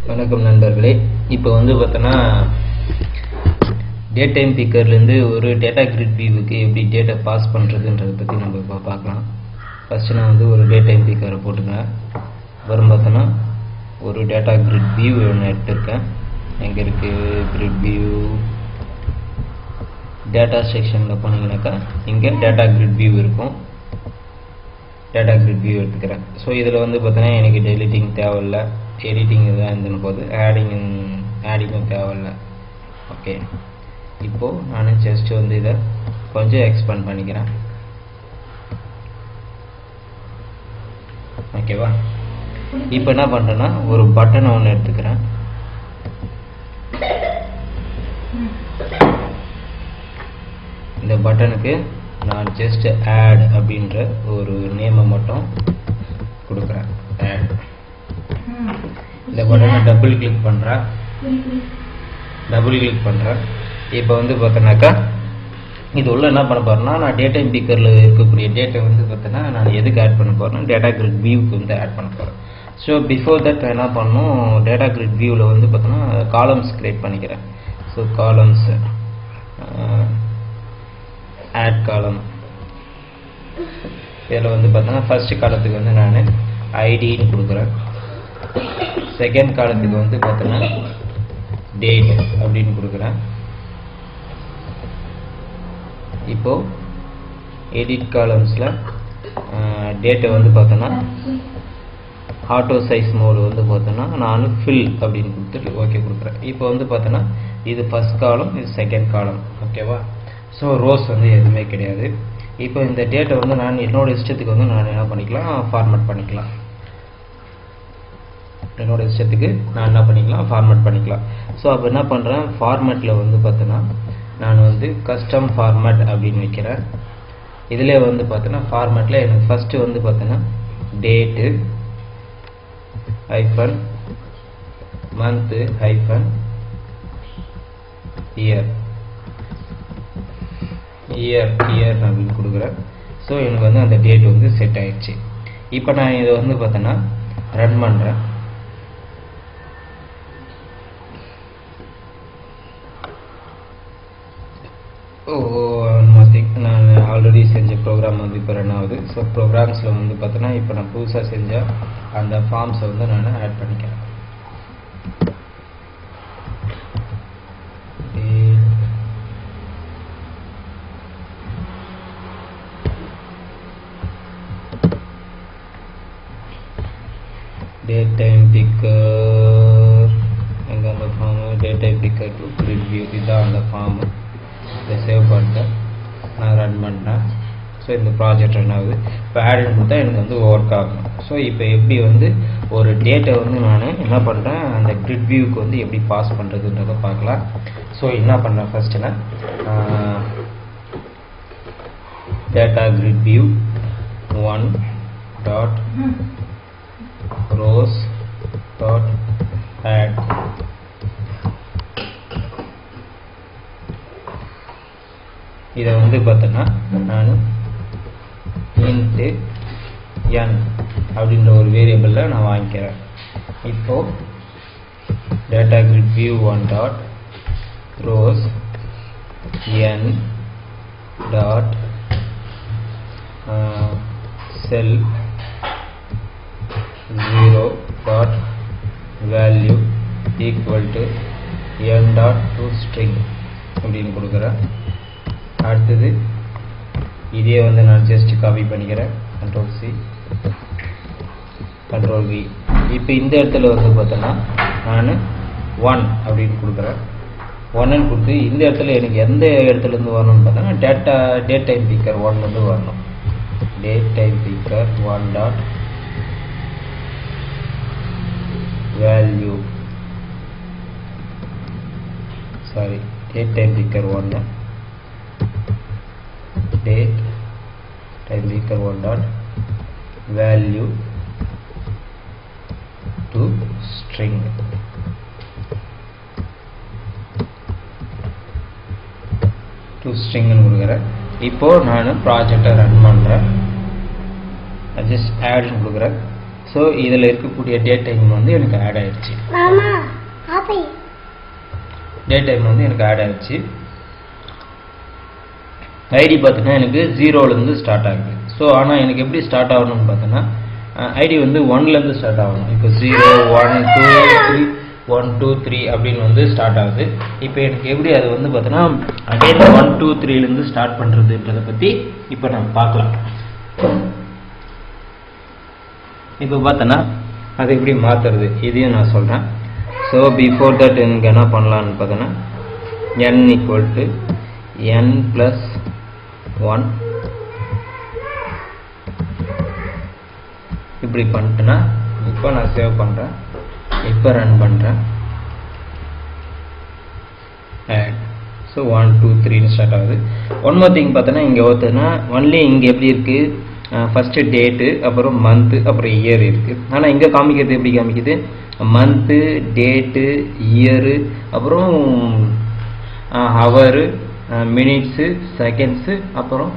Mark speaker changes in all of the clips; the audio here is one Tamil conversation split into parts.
Speaker 1: வணக்கம் நண்பர்களே. இப்போ வந்து பார்த்தோன்னா டேட் டைம் பிக்கர்லேருந்து ஒரு டேட்டா கிரிட் வியூவுக்கு எப்படி டேட்டா பாஸ் பண்ணுறதுன்றதை பற்றி நம்ம இப்போ பார்க்கலாம். ஃபஸ்ட்டு நான் வந்து ஒரு டேட் டைம் பிக்கரை போட்டுக்கிறேன். அப்புறம் பார்த்தோன்னா ஒரு டேட்டா கிரிட் வியூ ஒன்று எடுத்துருக்கேன். எங்கே இருக்குது கிரிட் வியூ? டேட்டா செக்ஷனில் போனீங்கன்னாக்கா இங்கே டேட்டா கிரிட் வியூ இருக்கும். டேட்டா கிரிட் வியூ எடுத்துக்கிறேன். ஸோ இதில் வந்து பார்த்தோன்னா எனக்கு டெலிட்டிங் தேவையில்லை, எடிட்டிங் இதுதான் இருந்துன்னு போது ஆடிங்கும் தேவையில்லை. ஓகே, இப்போது நான் ஜஸ்ட் வந்து இதை கொஞ்சம் எக்ஸ்பேண்ட் பண்ணிக்கிறேன். ஓகேவா? இப்போ என்ன பண்ணுறேன்னா ஒரு பட்டனை ஒன்று எடுத்துக்கிறேன். இந்த பட்டனுக்கு நான் ஜஸ்ட் ஆட் அப்படின்ற ஒரு நேமை மட்டும் கொடுக்குறேன். ஆட். இந்த பட்டனை டபுள் கிளிக் பண்ணுறேன். இப்போ வந்து பார்த்தோன்னாக்கா இது உள்ள என்ன பண்ண போகிறேன்னா, நான் டேட்டா டைம் பிக்கரில் இருக்கக்கூடிய டேட்டா வந்து பார்த்தோன்னா நான் எதுக்கு ஆட் பண்ண போகிறேன்னா டேட்டா கிரிட் வியூக்கு வந்து ஆட் பண்ண போகிறேன். ஸோ பிஃபோர் தட் என்ன பண்ணணும், டேட்டா கிரிட் வியூவில் வந்து பார்த்தோன்னா காலம்ஸ் கிரியேட் பண்ணிக்கிறேன். ஸோ காலம்ஸ் ஆட் காலம். இதில் வந்து பார்த்தோன்னா ஃபர்ஸ்ட் காலத்துக்கு வந்து நான் ஐடின்னு கொடுக்குறேன். செகண்ட் காலத்துக்கு வந்து பார்த்தோன்னா டேட் அப்படின்னு கொடுக்குறேன். இப்போது எடிட் காலம்ஸில் டேட்டை வந்து பார்த்தோன்னா ஆட்டோ சைஸ் மோடு வந்து பார்த்தோன்னா நான் ஃபில் அப்படின்னு கொடுத்துட்டு ஓகே கொடுக்குறேன். இப்போ வந்து பார்த்தோன்னா இது ஃபர்ஸ்ட் காலம், இது செகண்ட் காலம். ஓகேவா? ஸோ ரோஸ் வந்து எதுவுமே கிடையாது. இப்போ இந்த டேட்டை வந்து நான் என்னோடய இஷ்டத்துக்கு வந்து நான் என்ன பண்ணிக்கலாம், ஃபார்மேட் பண்ணிக்கலாம். என்னோடய இஷ்டத்துக்கு நான் என்ன பண்ணிக்கலாம், ஃபார்மேட் பண்ணிக்கலாம். ஸோ அப்போ என்ன பண்ணுறேன், ஃபார்மேட்டில் வந்து பார்த்தோன்னா நான் வந்து கஸ்டம் ஃபார்மேட் அப்படின்னு வைக்கிறேன். இதிலே வந்து பார்த்தோன்னா ஃபார்மேட்டில் எனக்கு ஃபஸ்ட்டு வந்து பார்த்தோன்னா date hyphen month hyphen year அப்படின்னு கொடுக்குறேன். ஸோ எனக்கு வந்து அந்த டேட் வந்து செட் ஆயிடுச்சு. இப்போ நான் இதை வந்து பார்த்தோன்னா ரன் பண்ணுறேன். நான் ஆல்ரெடி செஞ்ச ப்ரோக்ராம் வந்து இப்போ ரன் ஆகுது. ஸோ ப்ரோக்ராம்ஸில் வந்து பார்த்தோன்னா இப்போ நான் புதுசாக செஞ்ச அந்த ஃபார்ம்ஸை வந்து நான் ஆட் பண்ணிக்கிறேன். டேட் டைம் பிக்கர் எங்கே அந்த form, date time bigger to grid view, இதுதான் அந்த ஃபார்மு. இதை சேவ் பண்ணிட்டேன், நான் ரன் பண்ணிட்டேன். ஸோ இந்த ப்ராஜெக்ட் ரன் ஆகுது. இப்போ ஆட் கொடுத்தா எனக்கு வந்து ஒர்க் ஆகும். ஸோ இப்போ எப்படி வந்து ஒரு டேட்டை வந்து நான் என்ன பண்ணுறேன், அந்த கிரிட் வியூக்கு வந்து எப்படி பாஸ் பண்ணுறதுன்றதை பார்க்கலாம். ஸோ என்ன பண்ணுறேன், ஃபஸ்ட்டு நான் data grid view 1 dot rows dot add. இதை வந்து பார்த்தோன்னா நான் int n அப்படின்ற ஒரு வேரியபிளில் நான் வாங்கிக்கிறேன். இப்போ data grid view 1 dot rows n dot cell 0 dot value equal to n dot to string அப்படின்னு கொடுக்குறேன். அடுத்தது இதே வந்து நான் ஜஸ்ட் காப்பி பண்ணிக்கிறேன், Ctrl C Ctrl V. இப்போ இந்த இடத்துல வந்து பார்த்தோன்னா நான் 1 அப்படின்னு கொடுக்குறேன். 1 கொடுத்து இந்த இடத்துல எனக்கு எந்த இடத்துலேருந்து வரணும்னு பார்த்தோன்னா டேட் டைம் பிக்கர் 1 வந்து வரணும். Date time bigger 1 dot value, sorry, date time picker 1 date time picker 1 dot value to string. to string னு கொடுக்குறேன். இப்போ நான் ப்ராஜெக்டை ரன் பண்ணுறேன். ஜஸ்ட் ஆட் கொடுக்குறேன். ஸோ இதில் இருக்கக்கூடிய டேட் டைம் வந்து எனக்கு ஆட் ஆயிடுச்சு. டேட் டைம் வந்து எனக்கு ஆட் ஆயிடுச்சு. ஐடி பார்த்தீங்கன்னா எனக்கு 0லேருந்து ஸ்டார்ட் ஆகுது. ஸோ ஆனால் எனக்கு எப்படி ஸ்டார்ட் ஆகணும்னு பார்த்தோன்னா ஐடி வந்து 1லேருந்து ஸ்டார்ட் ஆகணும். இப்போ 0 1 2 3 1 2 3 அப்படின்னு வந்து ஸ்டார்ட் ஆகுது. இப்போ எனக்கு எப்படி அது வந்து பார்த்தோன்னா அகைன் 1 2 3லேருந்து ஸ்டார்ட் பண்ணுறதுன்றதை பற்றி இப்போ நம்ம பார்க்கலாம். இப்போ பார்த்தோன்னா அது எப்படி மாற்றுறது இதையும் நான் சொல்கிறேன். ஸோ பிஃபோர் தட் எனக்கு என்ன பண்ணலான்னு பார்த்தோன்னா n = n + 1 இப்படி பண்ணிட்டேன்னா இப்போ நான் சேவ் பண்ணுறேன். இப்போ ரன் பண்ணுறேன். ஆட். ஸோ 1 2 3ன்னு ஸ்டார்ட் ஆகுது. ஒன் மோர் திங் பார்த்தோன்னா இங்கே ஒருத்தனா ஒன்லி இங்கே எப்படி இருக்குது ஃபஸ்ட்டு டேட்டு, அப்புறம் மந்த்து, அப்புறம் இயர் இருக்குது. ஆனால் இங்கே காமிக்கிறது எப்படி காமிக்குது மந்த்து, டேட்டு, இயரு, அப்புறம் ஹவரு, மினிட்ஸு, செகண்ட்ஸு, அப்புறம்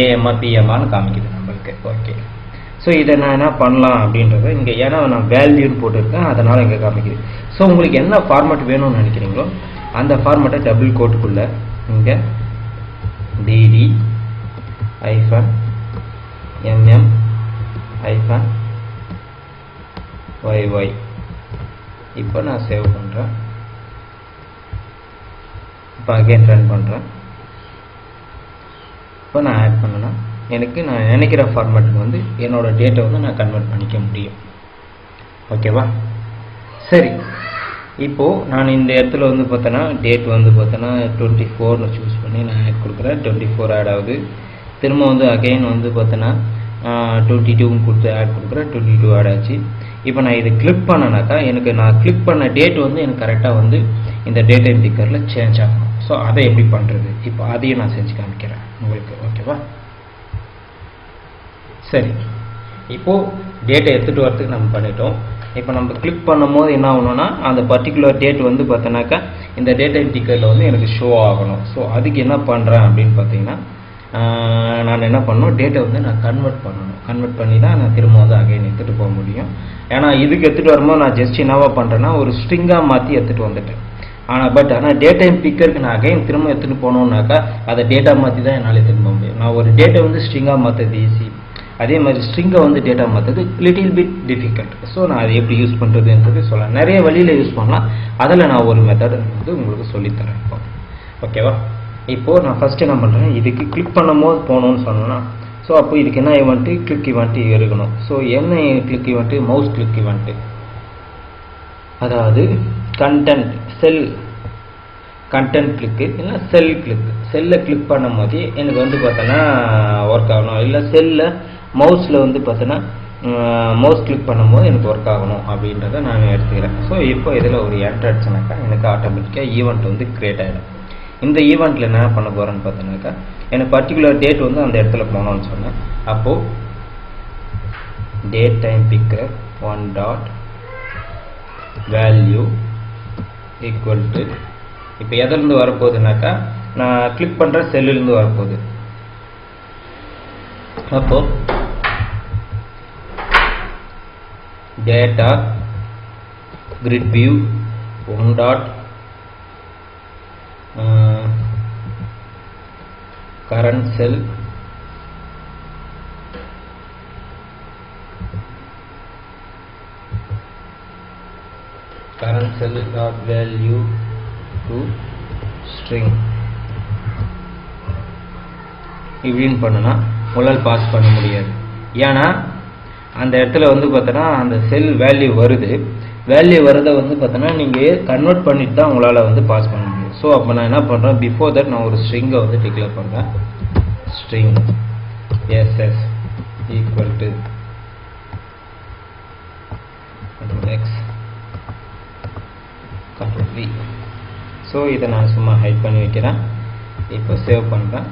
Speaker 1: ஏஎம்ஆ பிஎம்ஆன்னு காமிக்குது நம்மளுக்கு. ஓகே. ஸோ இதை நான் என்ன பண்ணலாம் அப்படின்றத இங்கே ஏன்னா நான் வேல்யூன்னு போட்டிருக்கேன் அதனால் இங்கே காமிக்குது. ஸோ உங்களுக்கு என்ன ஃபார்மேட் வேணும்னு நினைக்கிறீங்களோ அந்த ஃபார்மேட்டை டபுள் கோட்டுக்குள்ளே இங்கே டிடி -mm -yy இப்போ நான் சேவ் பண்ணுறேன். இப்போ அகைன் ரன் பண்ணுறேன். இப்போ நான் ஆட் பண்ணேன்னா எனக்கு நான் நினைக்கிற ஃபார்மேட்டுக்கு வந்து என்னோடய டேட்டை வந்து நான் கன்வெர்ட் பண்ணிக்க முடியும். ஓகேவா? சரி, இப்போது நான் இந்த இடத்துல வந்து பார்த்தோன்னா டேட் வந்து பார்த்தோன்னா 24ன்னு சூஸ் பண்ணி நான் ஆட் கொடுக்குறேன். 24 ஆட் ஆகுது. திரும்ப வந்து அகைன் வந்து பார்த்தோன்னா 22ன்னு கொடுத்து ஆட் கொடுக்குறேன். 22 ஆட் ஆச்சு. இப்போ நான் இதை கிளிக் பண்ணனாக்கா எனக்கு நான் கிளிக் பண்ண டேட் வந்து எனக்கு கரெக்டாக வந்து இந்த டேட் டைம் பிக்கரில் சேஞ்ச் ஆகணும். ஸோ அதை எப்படி பண்ணுறது இப்போ அதையும் நான் செஞ்சு காமிக்கிறேன் உங்களுக்கு. ஓகேவா? சரி, இப்போது டேட்டை எடுத்துகிட்டு வரதுக்கு நம்ம பண்ணிட்டோம். இப்போ நம்ம கிளிக் பண்ணும் போது என்ன ஆகணும்னா அந்த பர்டிகுலர் டேட் வந்து பார்த்தோன்னாக்கா இந்த டேட் டைம் பிக்கரில் வந்து எனக்கு ஷோ ஆகணும். ஸோ அதுக்கு என்ன பண்ணுறேன் அப்படின்னு பார்த்தீங்கன்னா நான் என்ன பண்ணணும் டேட்டை வந்து நான் கன்வெர்ட் பண்ணணும். கன்வெர்ட் பண்ணி தான் நான் திரும்ப வந்து அகைன் எடுத்துகிட்டு போக முடியும். ஏன்னா இதுக்கு எடுத்துகிட்டு வரும்போது நான் ஜஸ்ட் என்னவா பண்ணுறேன்னா ஒரு ஸ்ட்ரிங்காக மாற்றி எடுத்துகிட்டு வந்துட்டேன். ஆனால் டேட் டைம் பிக்கருக்கு நான் அகைன் திரும்ப எடுத்துகிட்டு போனோம்னாக்கா அதை டேட்டா மாற்றி தான் என்னால் எடுத்துகிட்டு போக முடியும். நான் ஒரு டேட்டை வந்து ஸ்ட்ரிங்காக மாற்றுறது ஈஸி, அதே மாதிரி ஸ்ட்ரிங்கை வந்து டேட்டா மாற்றுறது லிட்டில் பிட் டிஃபிகல்ட். ஸோ நான் அதை எப்படி யூஸ் பண்ணுறதுன்றது சொல்லலாம். நிறைய வழியில் யூஸ் பண்ணலாம். அதில் நான் ஒரு மெத்தட் வந்து உங்களுக்கு சொல்லித்தரேன் இப்போ. ஓகேவா? இப்போது நான் ஃபஸ்ட்டு என்ன பண்ணுறேன் இதுக்கு கிளிக் பண்ணும் போது போகணுன்னு சொன்னேன்னா ஸோ அப்போ இதுக்கு என்ன ஈவெண்ட்டு கிளிக் ஈவெண்ட்டு இருக்கணும். ஸோ என்ன click event mouse click event, அதாவது கண்டென்ட் செல் கண்டென்ட் கிளிக்கு இல்லை செல் கிளிக்கு. செல்லில் கிளிக் பண்ணும் போது எனக்கு வந்து பார்த்தோன்னா ஒர்க் ஆகணும். இல்லை செல்லில் மவுஸில் வந்து பார்த்தோன்னா மவுஸ் கிளிக் பண்ணும்போது எனக்கு ஒர்க் ஆகணும் அப்படின்றத நான் எடுத்துக்கிறேன். ஸோ இப்போ இதில் ஒரு என்டர் அடிச்சனாக்கா எனக்கு ஆட்டோமேட்டிக்காக ஈவெண்ட் வந்து க்ரியேட் ஆகிடும். இந்த ஈவெண்ட்டில் என்ன பண்ண போகிறேன்னு பார்த்தோன்னாக்கா எனக்கு பர்டிகுலர் டேட் வந்து அந்த இடத்துல போகணும்னு சொன்னேன். அப்போது date time bigger $1.value equal to இப்போ எதிலிருந்து வரப்போகுதுனாக்கா நான் கிளிக் பண்ணுற செல்லிருந்து வரப்போகுது. அப்போது data grid view one dot current cell dot value to string இப்படின்னு பண்ணனா உங்களால் பாஸ் பண்ண முடியாது. ஏன்னா அந்த இடத்துல வந்து பார்த்தோன்னா அந்த செல் வேல்யூ வருது. வேல்யூ வரதை வந்து பார்த்தோன்னா நீங்கள் கன்வெர்ட் பண்ணிட்டு தான் உங்களால் வந்து பாஸ் பண்ண முடியும். ஸோ அப்போ நான் என்ன பண்ணுறேன், பிஃபோர் தட் நான் ஒரு ஸ்ட்ரிங்கை வந்து டிக்ளேர் பண்ணுறேன். String SS equal to X control V. So இதை நான் சும்மா ஹைட் பண்ணி வைக்கிறேன். இப்போ சேவ் பண்ணுறேன்.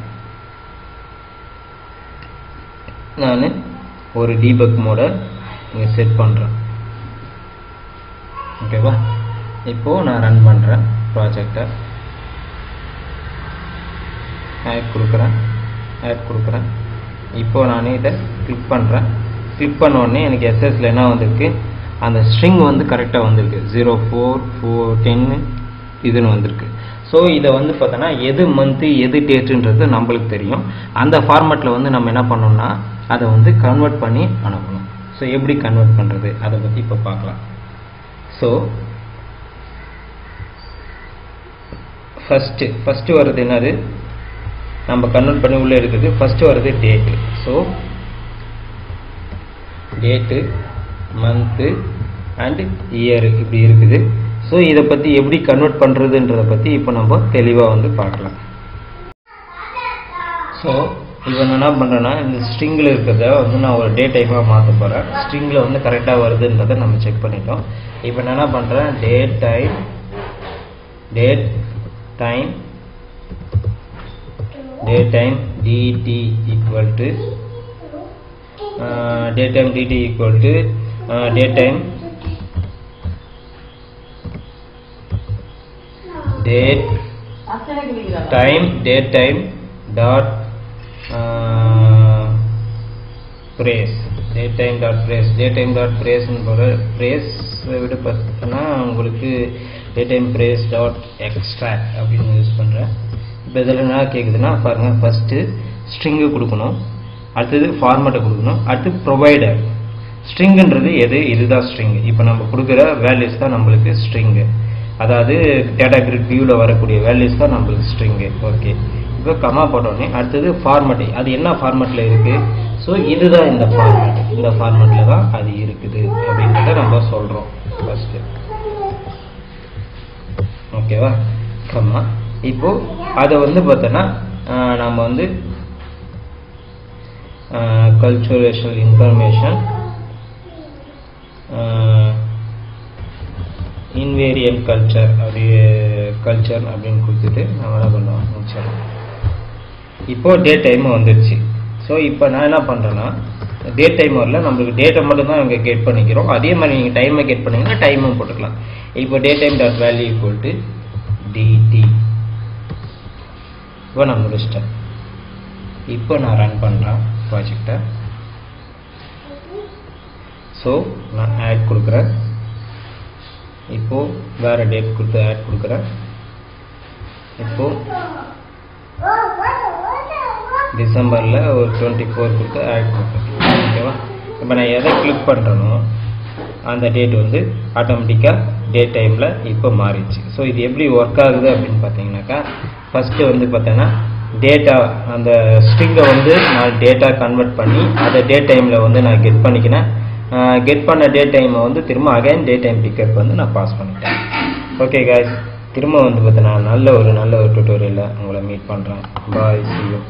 Speaker 1: நான் ஒரு டீபக் மோடை இங்கே செட் பண்ணுறேன். ஓகேவா? இப்போது நான் ரன் பண்ணுறேன் ப்ராஜெக்டை. ஆட் கொடுக்குறேன். இப்போது நான் இதை கிளிக் பண்ணுறேன். கிளிக் பண்ண உடனே எனக்கு எஸ்எஸ்ல என்ன வந்திருக்கு, அந்த ஸ்ட்ரிங் வந்து கரெக்டாக வந்திருக்கு 04/4/10 இதுன்னு வந்திருக்கு. ஸோ இதை வந்து பார்த்தோன்னா எது மந்த்து எது டேட்டுன்றது நம்மளுக்கு தெரியும். அந்த ஃபார்மேட்டில் வந்து நம்ம என்ன பண்ணோம்னா அதை வந்து கன்வெர்ட் பண்ணி அனுப்பணும். ஸோ எப்படி கன்வெர்ட் பண்ணுறது அதை பற்றி இப்போ பார்க்கலாம். ஸோ ஃபஸ்ட்டு வர்றது என்னது, நம்ம கன்வெர்ட் பண்ணி உள்ளே இருக்குது. ஃபஸ்ட்டு வர்றது date. So date, month and year இப்படி இருக்குது. ஸோ இதை பற்றி எப்படி கன்வெர்ட் பண்ணுறதுன்றதை பற்றி இப்போ நம்ம தெளிவாக வந்து பார்க்கலாம். ஸோ இப்போ நான் என்ன பண்ணுறேன்னா இந்த ஸ்ட்ரிங்கில் இருக்கிறத வந்து நான் ஒரு டேட் டைமாக மாற்ற போகிறேன். ஸ்ட்ரிங்கில் வந்து கரெக்டாக வருதுன்றதை நம்ம செக் பண்ணிட்டோம். இப்போ நான் என்ன பண்ணுறேன், date time dt equal to date time dt equal to date time dot praise விட பார்த்தீங்கன்னா உங்களுக்கு date time praise dot extract அப்படின்னு யூஸ் பண்ணுறேன். இப்போ இதில் என்ன கேட்குதுன்னா பாருங்கள், ஃபஸ்ட்டு ஸ்ட்ரிங்கு கொடுக்கணும், அடுத்தது ஃபார்மேட்டை கொடுக்கணும், அடுத்து ப்ரொவைடர். ஸ்ட்ரிங்குன்றது இதுதான் ஸ்ட்ரிங்கு. இப்போ நம்ம கொடுக்குற வேல்யூஸ் தான் நம்மளுக்கு ஸ்ட்ரிங்கு, அதாவது டேட்டா கிரிட் வியூவில் வரக்கூடிய வேல்யூஸ் தான் நம்மளுக்கு ஸ்ட்ரிங்கு. ஓகே, இப்போ கமா போட்டோடனே அடுத்தது ஃபார்மேட். அது என்ன ஃபார்மேட்டில் இருக்குது, ஸோ இதுதான் இந்த ஃபார்மேட்டில் தான் அது இருக்குது அப்படின்றத நம்ம சொல்கிறோம் ஃபஸ்ட்டு. ஓகேவா, கமா. இப்போது அதை வந்து பார்த்தோன்னா நம்ம வந்து கல்ச்சுரல் இன்ஃபர்மேஷன் இன்வேரியன்ட் கல்ச்சர் அப்படின்னு கொடுத்துட்டு நம்ம என்ன பண்ணுவோம் முடிச்சிடலாம். இப்போது டேட் டைம் வந்துடுச்சு. ஸோ இப்போ நான் என்ன பண்ணுறேன்னா டேட் டைம் வரல, நம்மளுக்கு டேட்டை மட்டும் தான் இங்கே கெட் பண்ணிக்கிறோம். அதே மாதிரி நீங்கள் டைமை கெட் பண்ணிங்கன்னா டைமும் போட்டுக்கலாம். இப்போ date time dot value equal to dt. இப்போ நான் முடிச்சிட்டேன். இப்போ நான் ரன் பண்ணுறேன் ப்ராஜெக்டை. ஸோ நான் ஆட் கொடுக்குறேன். இப்போது வேறு டேட் கொடுத்து ஆட் கொடுக்குறேன். இப்போது டிசம்பரில் ஒரு 24 கொடுத்து ஆட் கொடுக்குறேன். ஓகேவா, இப்போ நான் எதை கிளிக் பண்ணுறேனோ அந்த டேட் வந்து ஆட்டோமேட்டிக்காக டேட் டைமில் இப்போ மாறிடுச்சு. ஸோ இது எப்படி ஒர்க் ஆகுது அப்படின்னு பார்த்தீங்கன்னாக்கா, ஃபஸ்ட்டு வந்து பார்த்தீங்கன்னா டேட்டா அந்த ஸ்ட்ரிங்கை வந்து நான் டேட்டா கன்வெர்ட் பண்ணி அதை டேட் டைமில் வந்து நான் கெட் பண்ணிக்கினேன். கெட் பண்ண டேட் டைமை வந்து திரும்ப அகைன் டேட் டைம் பிக்கப் வந்து நான் பாஸ் பண்ணிட்டேன். ஓகே காய்ஸ், திரும்ப வந்து பார்த்தீங்கன்னா நல்ல ஒரு டுட்டோரியலில் உங்களை மீட் பண்ணுறேன். பாய், see you.